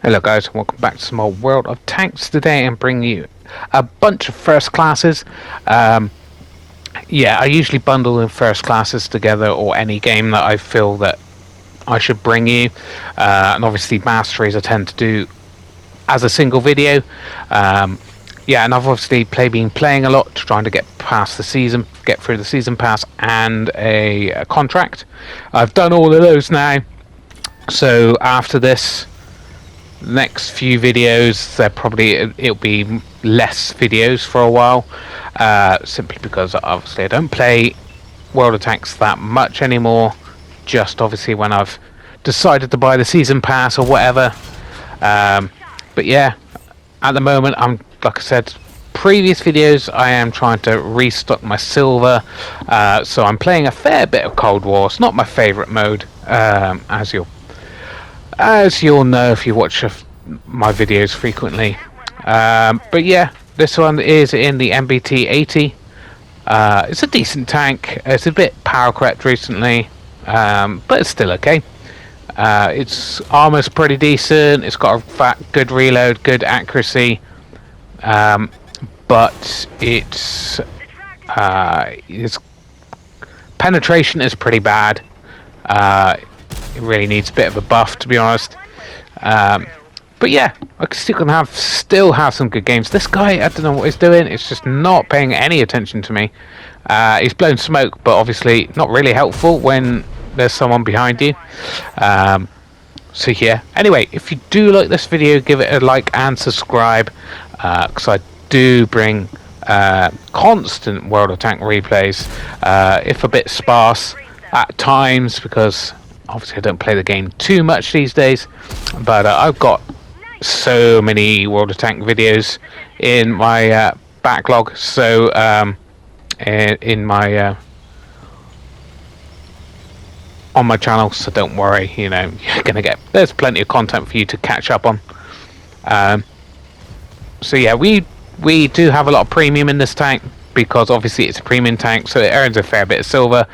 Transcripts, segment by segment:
Hello guys, welcome back to some more World of Tanks. Today I'm bringing you a bunch of first classes. Yeah, I usually bundle in first classes together or any game that I feel that I should bring you. And obviously masteries I tend to do as a single video. Yeah, and I've obviously been playing a lot, trying to get past the season, get through the season pass and a contract. I've done all of those now. So after this, next few videos it'll be less videos for a while, simply because obviously I don't play World of Tanks that much anymore, just obviously when I've decided to buy the season pass or whatever. But yeah, at the moment I'm, like I said, previous videos I am trying to restock my silver, so I'm playing a fair bit of Cold War. It's not my favourite mode, as you'll know if you watch my videos frequently. But yeah, this one is in the MBT 80. It's a decent tank. It's a bit power crept recently, but it's still okay. Its armor's pretty decent. It's got a good reload, good accuracy, but its penetration is pretty bad. It really needs a bit of a buff, to be honest. But yeah, I still have some good games. This guy, I don't know what he's doing. It's just not paying any attention to me. He's blown smoke, but obviously not really helpful when there's someone behind you. So yeah. Anyway, if you do like this video, give it a like and subscribe, because I do bring constant World of Tank replays, if a bit sparse at times, because obviously I don't play the game too much these days, but I've got so many World of Tank videos in my backlog, so in my on my channel, so don't worry, you know, there's plenty of content for you to catch up on. So yeah, we do have a lot of premium in this tank, because obviously it's a premium tank, so it earns a fair bit of silver.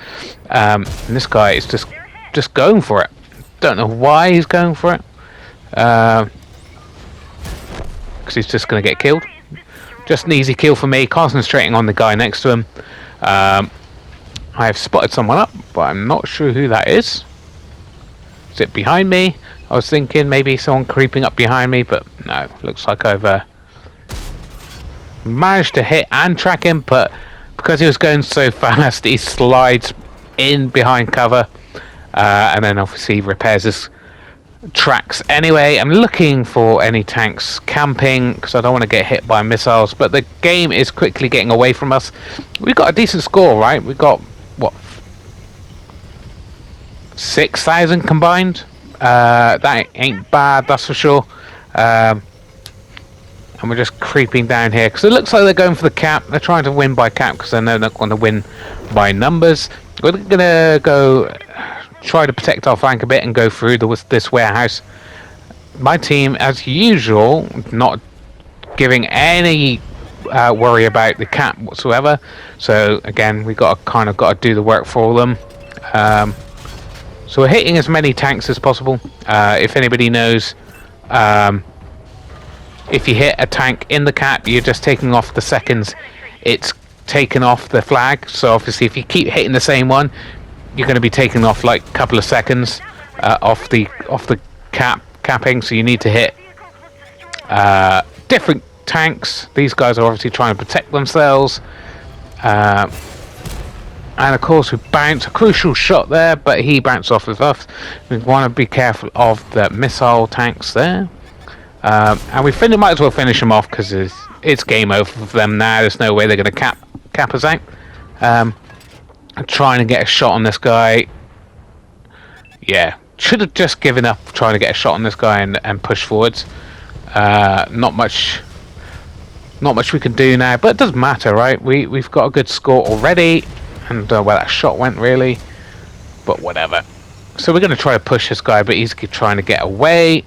And this guy is just going for it. Don't know why he's going for it, because he's just going to get killed. Just an easy kill for me, concentrating on the guy next to him. I have spotted someone up, but I'm not sure who that is. Is it behind me? I was thinking maybe someone creeping up behind me, but no, looks like I've managed to hit and track him, but because he was going so fast, he slides in behind cover, and then obviously repairs his tracks. Anyway, I'm looking for any tanks camping, because I don't want to get hit by missiles, but the game is quickly getting away from us. We've got a decent score, right? We've got, what, 6,000 combined? That ain't bad, that's for sure. And we're just creeping down here, because it looks like they're going for the cap. They're trying to win by cap, because they know they're not going to win by numbers. We're going to go try to protect our flank a bit and go through this warehouse. My team, as usual, not giving any worry about the cap whatsoever. So again, we got to do the work for them. So we're hitting as many tanks as possible. If anybody knows, if you hit a tank in the cap, you're just taking off the seconds it's taken off the flag. So obviously if you keep hitting the same one, you're going to be taking off like a couple of seconds off the capping. So you need to hit different tanks. These guys are obviously trying to protect themselves, and of course we bounce a crucial shot there, but he bounced off with us. We want to be careful of the missile tanks there, and we might as well finish them off, because it's game over for them now. There's no way they're going to cap us out. I'm trying to get a shot on this guy. Yeah, should have just given up trying to get a shot on this guy and push forwards. Not much we can do now, but it doesn't matter, right? We've got a good score already, and where that shot went, really, but whatever. So we're going to try to push this guy, but he's trying to get away.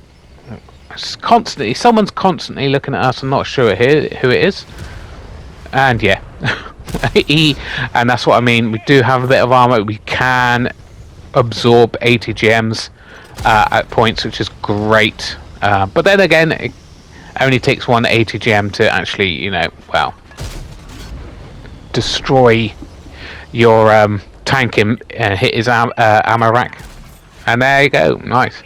Someone's constantly looking at us. I'm not sure who it is, and yeah. And that's what I mean. We do have a bit of armor. We can absorb ATGMs at points, which is great. But then again, it only takes one ATGM to actually, you know, well, destroy your tank and hit his ammo rack. And there you go, nice.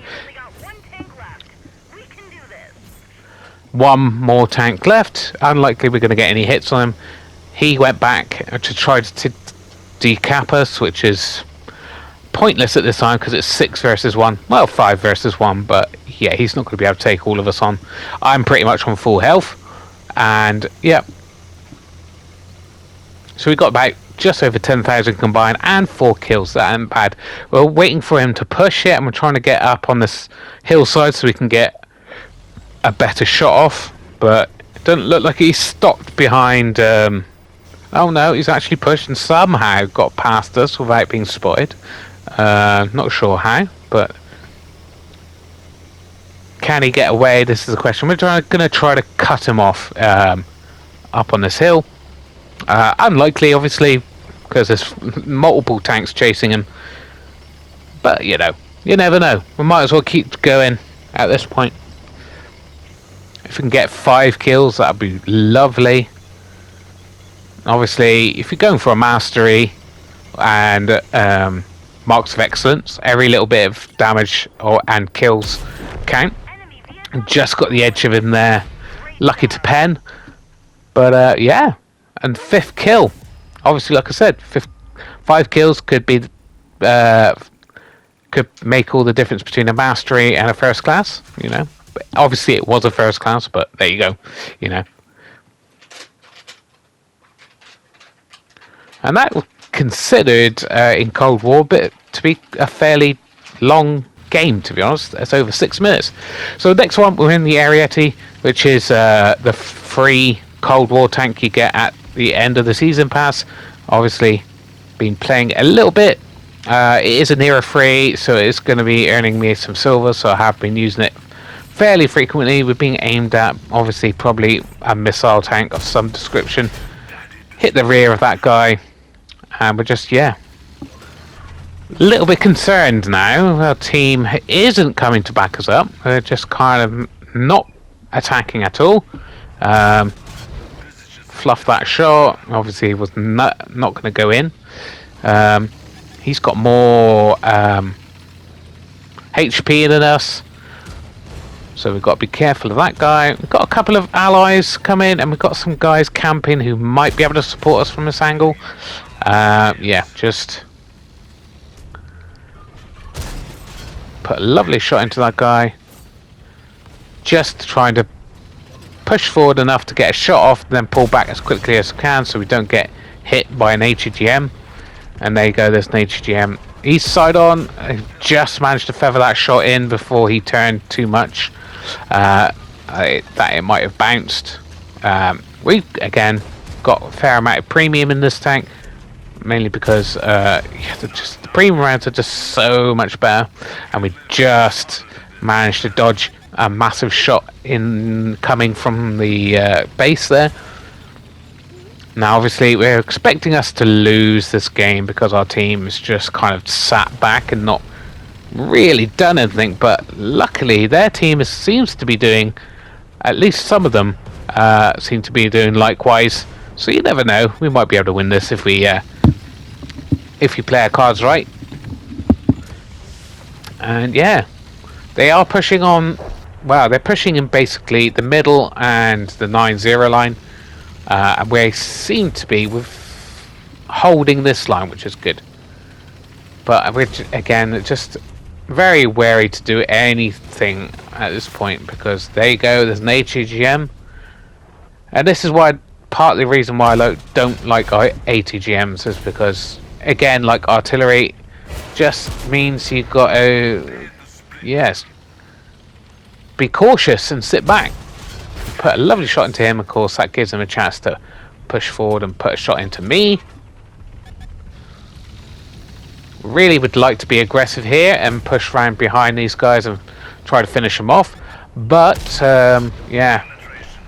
One more tank left. Unlikely we're going to get any hits on him. He went back to try to decap us, which is pointless at this time because it's 6 versus 1. Well, 5 versus 1, but yeah, he's not going to be able to take all of us on. I'm pretty much on full health, and yeah. So we got about just over 10,000 combined and 4 kills. That ain't bad. We're waiting for him to push it, and we're trying to get up on this hillside so we can get a better shot off. But it doesn't look like he's stopped behind. Oh no, he's actually pushed and somehow got past us without being spotted. Not sure how, but can he get away? This is the question. We're going to try to cut him off up on this hill. Unlikely, obviously, because there's multiple tanks chasing him. But, you know, you never know. We might as well keep going at this point. If we can get 5 kills, that would be lovely. Obviously, if you're going for a mastery and marks of excellence, every little bit of damage and kills count. Just got the edge of him there. Lucky to pen. But, yeah. And 5th kill. Obviously, like I said, 5 kills could be could make all the difference between a mastery and a first class. You know, but obviously it was a first class, but there you go. You know, and that was considered in Cold War, but to be a fairly long game. To be honest, it's over 6 minutes. So the next one, we're in the Ariete, which is the free Cold War tank you get at the end of the season pass. Obviously been playing a little bit. It is an era free, so it's going to be earning me some silver, so I have been using it fairly frequently. We're being aimed at, obviously, probably a missile tank of some description. Hit the rear of that guy, and we're just, yeah, a little bit concerned now. Our team isn't coming to back us up. They're just kind of not attacking at all. Fluff that shot. Obviously, was not going to go in. He's got more HP than us, so we've got to be careful of that guy. We've got a couple of allies come in, and we've got some guys camping who might be able to support us from this angle. Yeah, just put a lovely shot into that guy. Just trying to push forward enough to get a shot off, then pull back as quickly as we can so we don't get hit by an ATGM. And there you go, there's an ATGM. East side on. I just managed to feather that shot in before he turned too much. That it might have bounced. We, again, got a fair amount of premium in this tank. Mainly because yeah, the premium rounds are just so much better. And we just managed to dodge a massive shot in coming from the base there. Now, obviously, we're expecting us to lose this game because our team is just kind of sat back and not really done anything. But luckily, their team seems to be doing, at least some of them, seem to be doing likewise. So you never know. We might be able to win this if we play our cards right. And yeah, they are pushing on. Well, they're pushing in basically the middle and the 9-0 line. And we seem to be holding this line, which is good. But we're, again, just very wary to do anything at this point, because there you go, there's an ATGM. And this is why, partly the reason why I don't like ATGMs is because, again, like artillery, just means you've got to, yes, be cautious and sit back. Put a lovely shot into him, of course. That gives him a chance to push forward and put a shot into me. Really would like to be aggressive here and push round behind these guys and try to finish them off. But, yeah,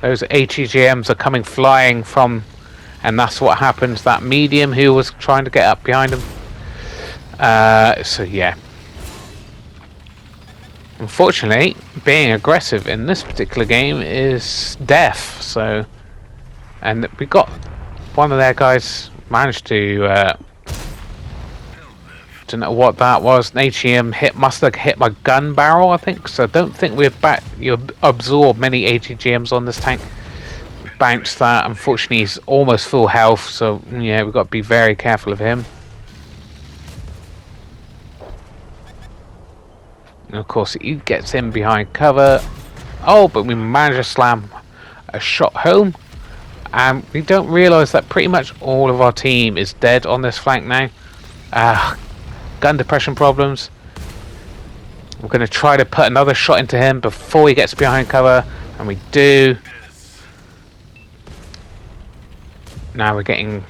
those ATGMs are coming flying from, and that's what happened to that medium who was trying to get up behind him. So, yeah. Unfortunately, being aggressive in this particular game is death. So, and we got one of their guys managed to. Don't know what that was. An AGM hit, must have hit my gun barrel, I think. So I don't think we're back. You absorb many AGMs on this tank. Bounce that. Unfortunately, he's almost full health. So yeah, we've got to be very careful of him. And of course, he gets in behind cover. Oh, but we managed to slam a shot home. And we don't realise that pretty much all of our team is dead on this flank now. Gun depression problems. We're going to try to put another shot into him before he gets behind cover. And we do. Now we're getting...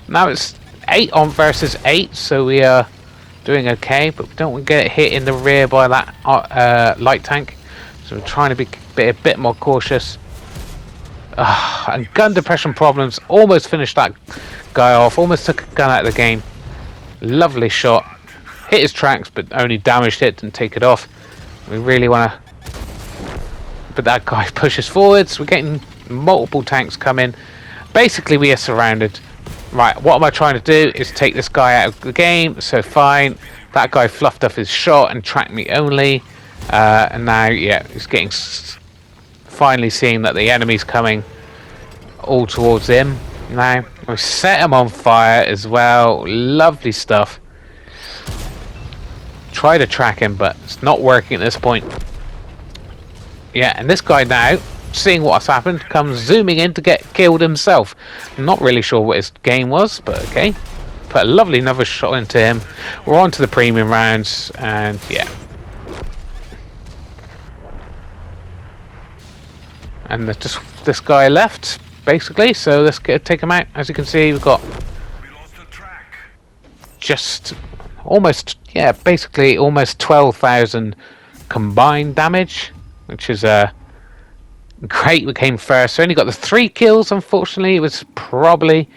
Now it's 8 on versus 8. So we are doing okay. But we don't want to get hit in the rear by that light tank. So we're trying to be a bit more cautious. And gun depression problems. Almost finished that guy off. Almost took a gun out of the game. Lovely shot. Hit his tracks, but only damaged it, didn't take it off. We really want to... But that guy pushes forwards. We're getting multiple tanks coming. Basically, we are surrounded. Right, what am I trying to do is take this guy out of the game. So fine. That guy fluffed up his shot and tracked me only. And now, yeah, he's getting... Finally seeing that the enemy's coming all towards him. Now, we set him on fire as well. Lovely stuff. Try to track him, but it's not working at this point. Yeah, and this guy now, seeing what's happened, comes zooming in to get killed himself. I'm not really sure what his game was, but okay. Put a lovely another shot into him. We're on to the premium rounds, and yeah. And there's just this guy left, basically, so let's take him out. As you can see, we've got just almost, yeah, basically almost 12,000 combined damage, which is great. We came first. We only got the 3 kills, unfortunately. It was probably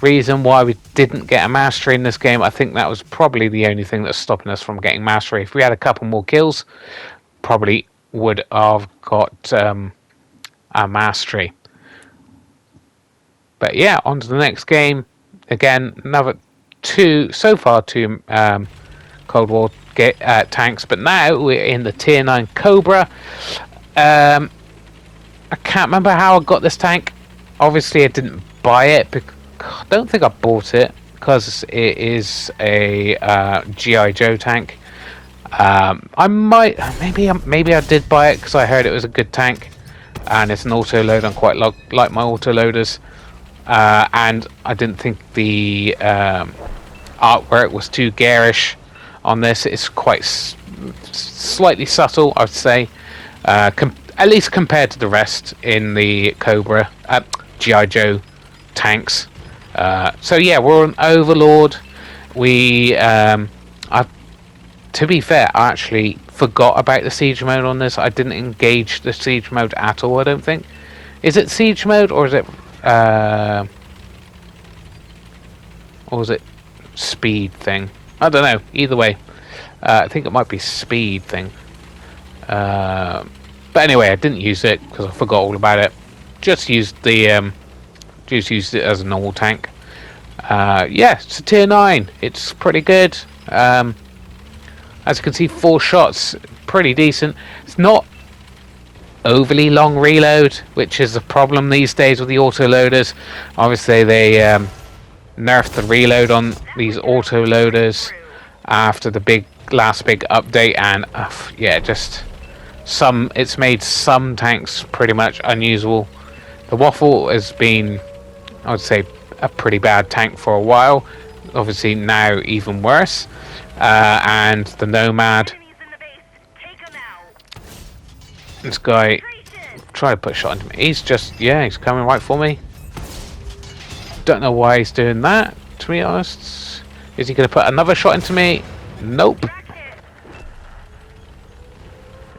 reason why we didn't get a mastery in this game. I think that was probably the only thing that's stopping us from getting mastery. If we had a couple more kills, probably would have got a mastery. But yeah, on to the next game. Again, another two Cold War tanks, but now we're in the tier 9 Cobra. I can't remember how I got this tank. Obviously I didn't buy it, I don't think I bought it because it is a G.I. Joe tank. I might, maybe I did buy it because I heard it was a good tank, and it's an auto load. I quite like my auto loaders, and I didn't think the artwork was too garish on this. It's quite slightly subtle, I'd say, at least compared to the rest in the Cobra G.I. Joe tanks. So yeah, we're on Overlord. To be fair, I actually forgot about the siege mode on this. I didn't engage the siege mode at all, I don't think. Is it siege mode or is it speed thing? I don't know. Either way, I think it might be speed thing. But anyway, I didn't use it because I forgot all about it. Just used the used it as a normal tank. Yeah, it's a tier 9. It's pretty good. As you can see, 4 shots, pretty decent. It's not overly long reload, which is a problem these days with the auto loaders. Obviously, they nerfed the reload on these auto loaders after the last big update, and yeah, just it's made some tanks pretty much unusable. The Waffle has been, I would say, a pretty bad tank for a while. Obviously now even worse. And the Nomad. This guy, try to put a shot into me. He's just, yeah, he's coming right for me. Don't know why he's doing that, to be honest. Is he going to put another shot into me? Nope.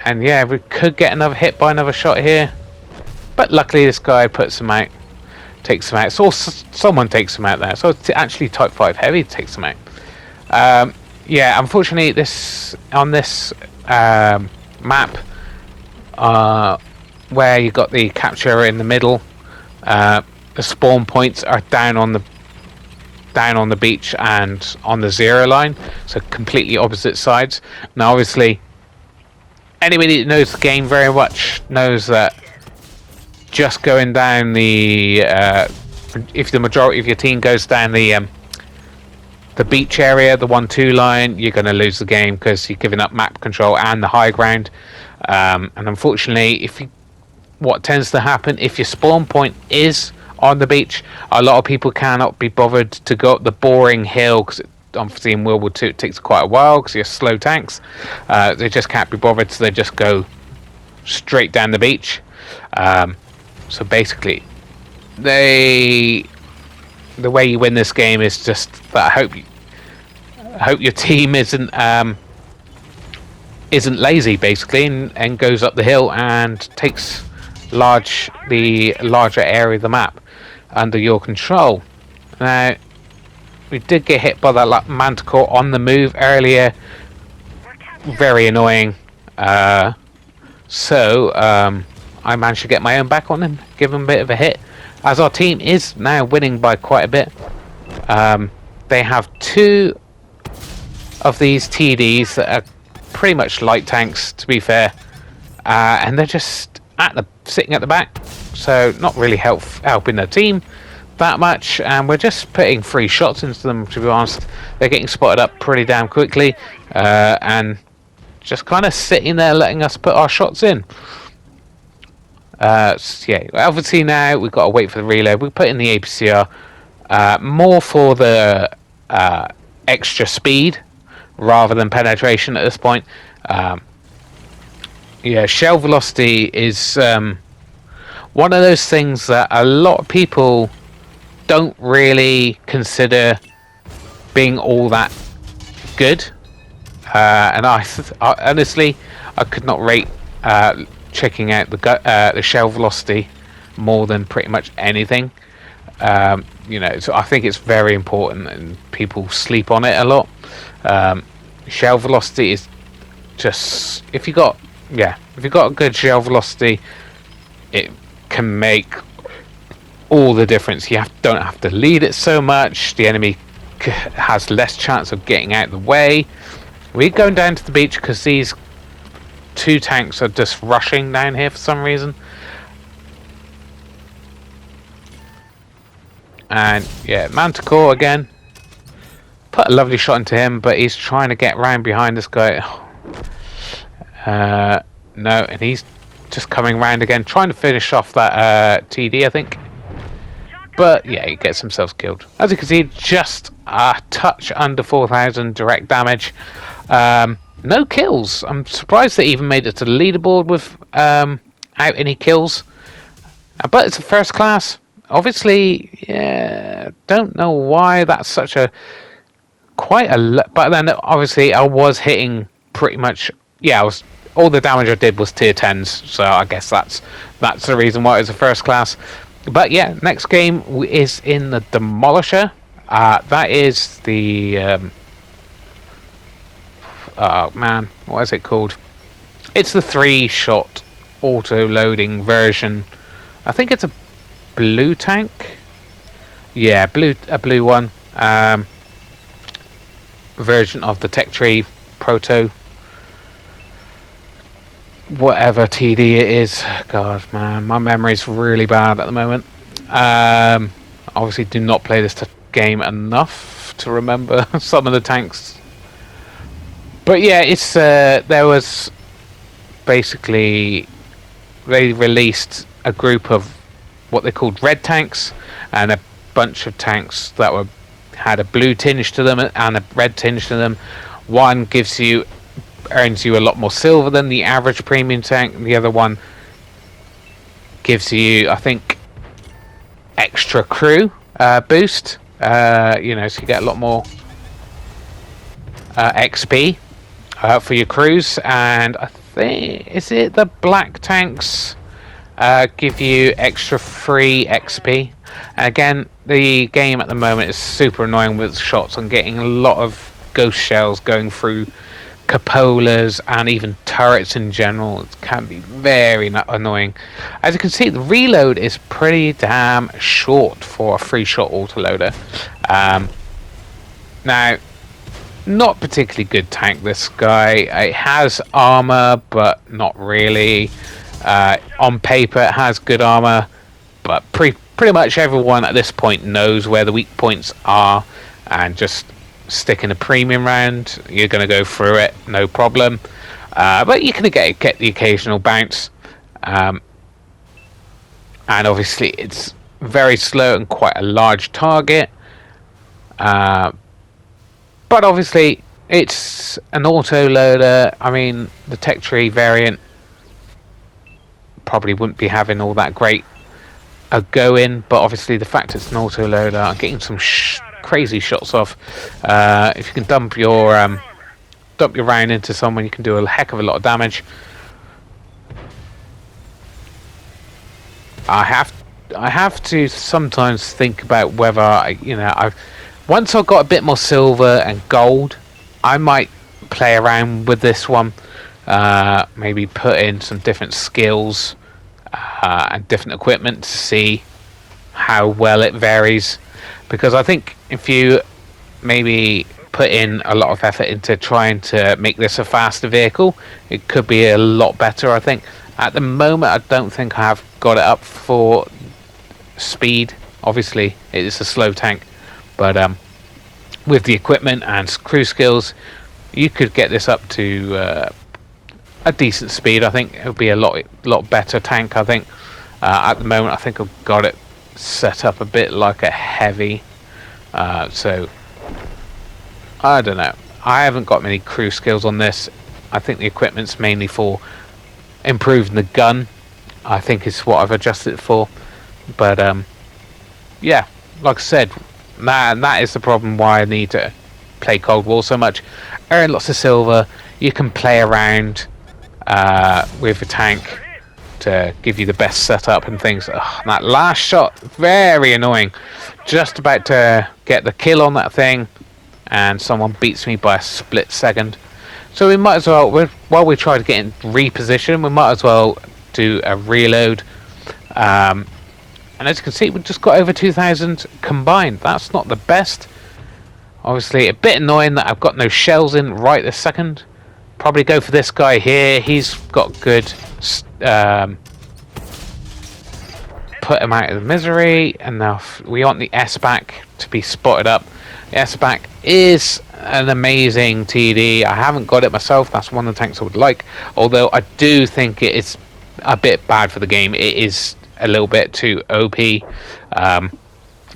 And yeah, we could get another hit by another shot here. But luckily this guy puts him out. Takes him out. So someone takes him out there. So it's actually Type 5 Heavy takes him out. Yeah, unfortunately, this on this map, where you got the capture in the middle, the spawn points are down on the beach and on the 0 line, so completely opposite sides. Now, obviously, anybody that knows the game very much knows that just going down the if the majority of your team goes down the beach area, the 1-2 line, you're going to lose the game because you're giving up map control and the high ground. And unfortunately, what tends to happen if your spawn point is on the beach, a lot of people cannot be bothered to go up the boring hill because obviously in World War II it takes quite a while because you're slow tanks. They just can't be bothered, so they just go straight down the beach. So basically, the way you win this game is just that I hope your team isn't lazy, basically, and goes up the hill and takes the larger area of the map under your control. Now, we did get hit by that manticore on the move earlier. Very annoying. So I managed to get my own back on him, give him a bit of a hit. As our team is now winning by quite a bit. They have 2 of these TDs that are pretty much light tanks, to be fair, and they're just sitting at the back, so not really helping the team that much. And we're just putting 3 shots into them. To be honest, they're getting spotted up pretty damn quickly, and just kind of sitting there letting us put our shots in. So yeah, obviously now we've got to wait for the reload. We put in the APCR more for the extra speed rather than penetration at this point. Yeah, shell velocity is one of those things that a lot of people don't really consider being all that good. And I honestly, I could not rate checking out the shell velocity more than pretty much anything. So I think it's very important, and people sleep on it a lot. Shell velocity is just if you got a good shell velocity, it can make all the difference. Don't have to lead it so much. The enemy has less chance of getting out of the way. We're going down to the beach because these 2 tanks are just rushing down here for some reason. And yeah, Manticore again. Put a lovely shot into him, but he's trying to get round behind this guy. No, and he's just coming round again, trying to finish off that TD, I think. But yeah, he gets himself killed. As you can see, just a touch under 4,000 direct damage. No kills. I'm surprised they even made it to the leaderboard without any kills. But it's a first class. Obviously, yeah, don't know why that's such a but then obviously I was hitting pretty much. Yeah, all the damage I did was tier 10s, so I guess that's the reason why it was a first class. But yeah, next game is in the Demolisher. That is the oh man, what is it called? It's the 3-shot auto-loading version. I think it's a blue tank. Yeah, a blue one. Version of the Tech Tree Proto. Whatever TD it is. God, man, my memory's really bad at the moment. Obviously, do not play this game enough to remember some of the tanks. But yeah, it's there was basically they released a group of what they called red tanks and a bunch of tanks that had a blue tinge to them and a red tinge to them. One earns you a lot more silver than the average premium tank. The other one gives you, I think, extra crew boost. So you get a lot more XP for your crews. And I think, is it the black tanks give you extra free XP? Again, the game at the moment is super annoying with shots. I'm getting a lot of ghost shells going through cupolas and even turrets in general. It can be very annoying. As you can see, the reload is pretty damn short for a 3-shot autoloader. Now, not particularly good tank, this guy. It has armor, but not really. On paper, it has good armor, but pretty much everyone at this point knows where the weak points are, and just stick in a premium round, you're going to go through it, no problem. But you can get the occasional bounce. And obviously it's very slow and quite a large target. But obviously it's an auto loader. I mean, the tech tree variant probably wouldn't be having all that great a go in, but obviously the fact it's an auto loader, I'm getting some crazy shots off. If you can dump your round into someone, you can do a heck of a lot of damage. I have to sometimes think about whether once I've got a bit more silver and gold, I might play around with this one. Maybe put in some different skills and different equipment to see how well it varies. Because I think if you maybe put in a lot of effort into trying to make this a faster vehicle, it could be a lot better, I think. At the moment, I don't think I have got it up for speed. Obviously, it is a slow tank. But with the equipment and crew skills, you could get this up to a decent speed. I think it would be a lot better tank, I think. At the moment, I think I've got it set up a bit like a heavy, so I don't know. I haven't got many crew skills on this. I think the equipment's mainly for improving the gun, I think is what I've adjusted it for. But yeah, like I said, that is the problem why I need to play Cold War so much. Earn lots of silver, you can play around with the tank to give you the best setup and things. That last shot, very annoying. Just about to get the kill on that thing, and someone beats me by a split second. So we might as well, while we try to get in reposition, we might as well do a reload. And as you can see, we've just got over 2,000 combined. That's not the best. Obviously, a bit annoying that I've got no shells in right this second. Probably go for this guy here. He's got good. Put him out of the misery. And now we want the S-back to be spotted up. The S-back is an amazing TD. I haven't got it myself. That's one of the tanks I would like. Although I do think it is a bit bad for the game. It is a little bit too OP.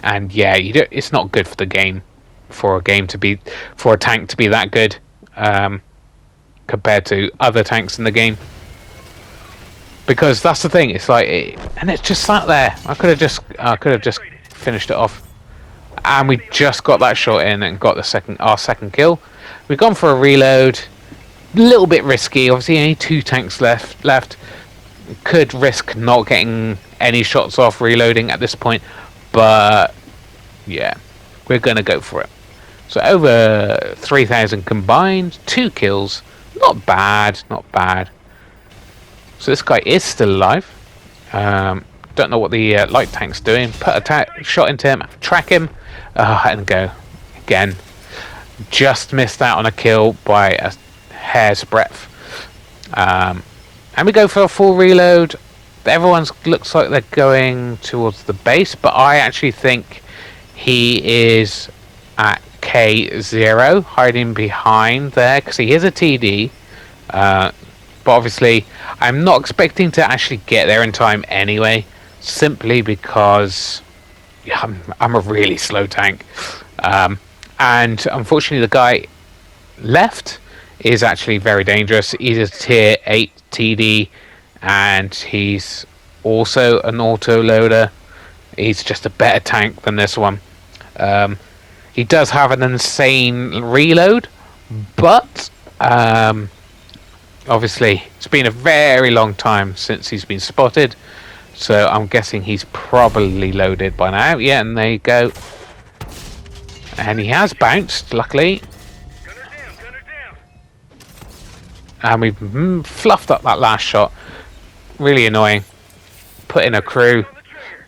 And yeah, it's not good for the game. For a tank to be that good. Compared to other tanks in the game, because that's the thing. It's like, and it's just sat there. I could have just finished it off, and we just got that shot in and got our second kill. We've gone for a reload, a little bit risky. Obviously, only 2 tanks left. Could risk not getting any shots off reloading at this point, but yeah, we're gonna go for it. So over 3,000 combined, 2 kills. Not bad, not bad. So this guy is still alive. Don't know what the light tank's doing. Put a shot into him, track him, and go again. Just missed out on a kill by a hair's breadth. And we go for a full reload. Everyone's looks like they're going towards the base, but I actually think he is at K0, hiding behind there, because he is a TD. But obviously, I'm not expecting to actually get there in time anyway, simply because I'm a really slow tank. And unfortunately, the guy left is actually very dangerous. He's a tier 8 TD, and he's also an auto loader. He's just a better tank than this one. He does have an insane reload, but obviously it's been a very long time since he's been spotted, so I'm guessing he's probably loaded by now. Yeah, and there you go. And he has bounced, luckily. And we've fluffed up that last shot. Really annoying. Putting a crew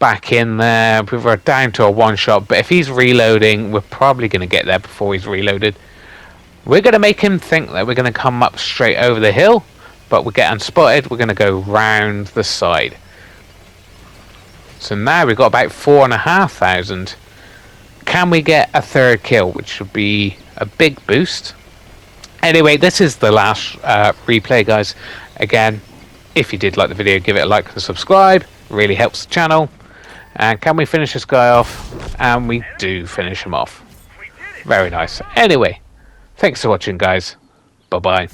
back in there. We're down to a one shot. But if he's reloading, we're probably going to get there before he's reloaded. We're going to make him think that we're going to come up straight over the hill. But we get unspotted. We're going to go round the side. So now we've got about 4,500. Can we get a third kill, which would be a big boost? Anyway, this is the last replay, guys. Again, if you did like the video, give it a like and subscribe. Really helps the channel. And can we finish this guy off? And we do finish him off. Very nice. Anyway, thanks for watching, guys. Bye-bye.